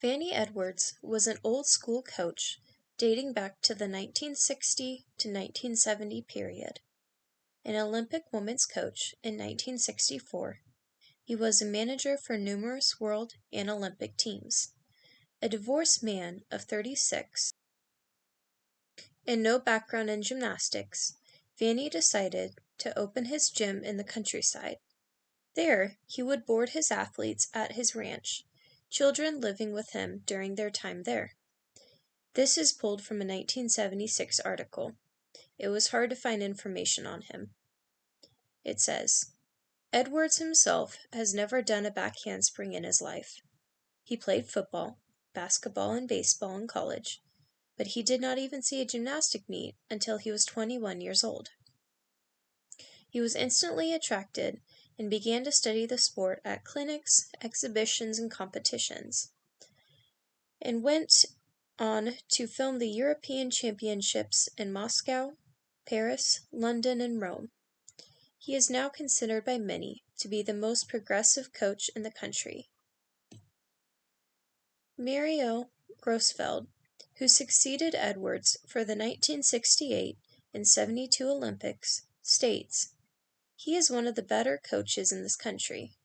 Vannie Edwards was an old-school coach dating back to the 1960 to 1970 period. An Olympic women's coach in 1964, he was a manager for numerous world and Olympic teams. A divorced man of 36 and no background in gymnastics, Vannie decided to open his gym in the countryside. There, he would board his athletes at his ranch, children living with him during their time there. This is pulled from a 1976 article. It was hard to find information on him. It says, Edwards himself has never done a back handspring in his life. He played football, basketball, and baseball in college, but he did not even see a gymnastic meet until he was 21 years old. He was instantly attracted and began to study the sport at clinics, exhibitions, and competitions, and went on to film the European Championships in Moscow, Paris, London, and Rome. He is now considered by many to be the most progressive coach in the country. Muriel Grossfeld, who succeeded Edwards for the 1968 and 72 Olympics, states, "He is one of the better coaches in this country.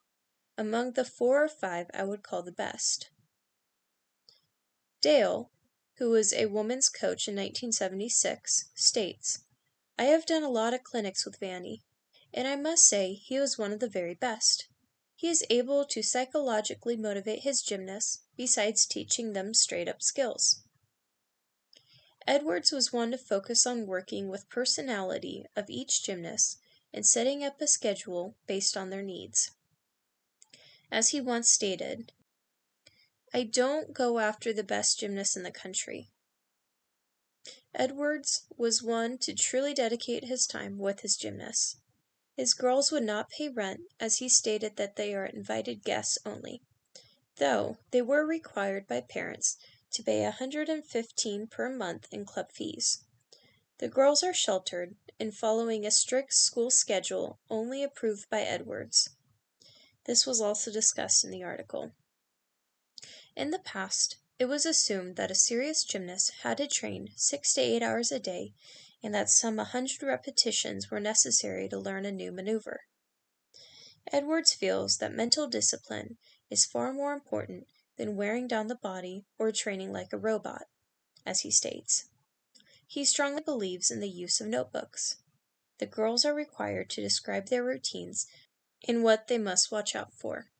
Among the 4 or 5 I would call the best." Dale, who was a women's coach in 1976, states, "I have done a lot of clinics with Vannie, and I must say he was one of the very best. He is able to psychologically motivate his gymnasts besides teaching them straight-up skills." Edwards was one to focus on working with personality of each gymnast and setting up a schedule based on their needs. As he once stated, "I don't go after the best gymnast in the country." Edwards was one to truly dedicate his time with his gymnasts. His girls would not pay rent, as he stated that they are invited guests only, though they were required by parents to pay $115 per month in club fees. The girls are sheltered and following a strict school schedule only approved by Edwards. This was also discussed in the article. In the past, it was assumed that a serious gymnast had to train 6 to 8 hours a day and that some 100 repetitions were necessary to learn a new maneuver. Edwards feels that mental discipline is far more important than wearing down the body or training like a robot, as he states. He strongly believes in the use of notebooks. The girls are required to describe their routines and what they must watch out for.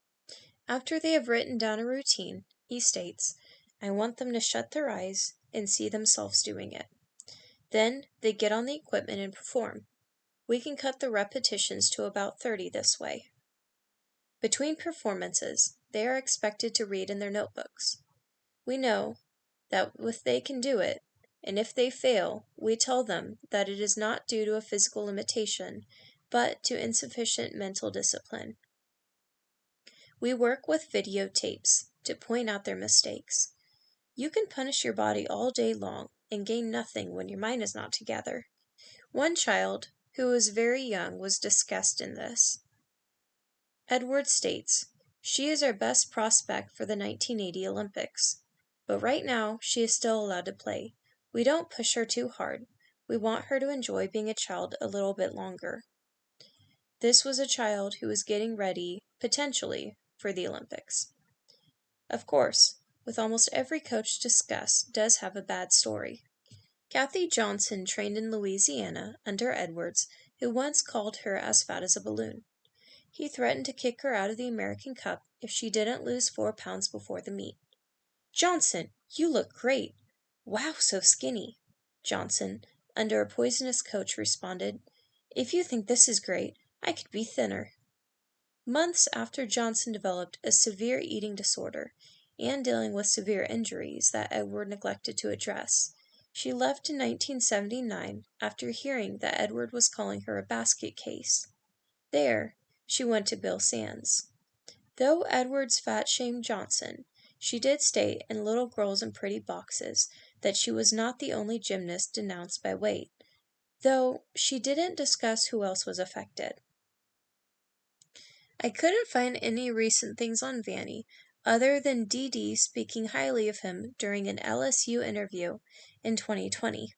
After they have written down a routine, he states, "I want them to shut their eyes and see themselves doing it. Then they get on the equipment and perform. We can cut the repetitions to about 30 this way." Between performances, they are expected to read in their notebooks. We know that if they can do it, and if they fail, we tell them that it is not due to a physical limitation, but to insufficient mental discipline. We work with videotapes to point out their mistakes. You can punish your body all day long and gain nothing when your mind is not together. One child, who was very young, was discussed in this. Edwards states, "She is our best prospect for the 1980 Olympics. But right now, she is still allowed to play. We don't push her too hard. We want her to enjoy being a child a little bit longer." This was a child who was getting ready, potentially, for the Olympics. Of course, with almost every coach discussed does have a bad story. Kathy Johnson trained in Louisiana under Edwards, who once called her as fat as a balloon. He threatened to kick her out of the American Cup if she didn't lose 4 pounds before the meet. "Johnson, you look great. Wow, so skinny." Johnson, under a poisonous coach, responded, "If you think this is great, I could be thinner." Months after Johnson developed a severe eating disorder and dealing with severe injuries that Edward neglected to address, she left in 1979 after hearing that Edward was calling her a basket case. There, she went to Bill Sands. Though Edwards fat-shamed Johnson, she did state in Little Girls in Pretty Boxes that she was not the only gymnast denounced by weight, though she didn't discuss who else was affected. I couldn't find any recent things on Vannie other than Dee Dee speaking highly of him during an LSU interview in 2020.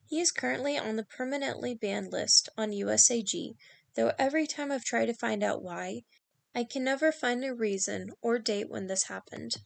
He is currently on the permanently banned list on USAG, though every time I've tried to find out why, I can never find a reason or date when this happened.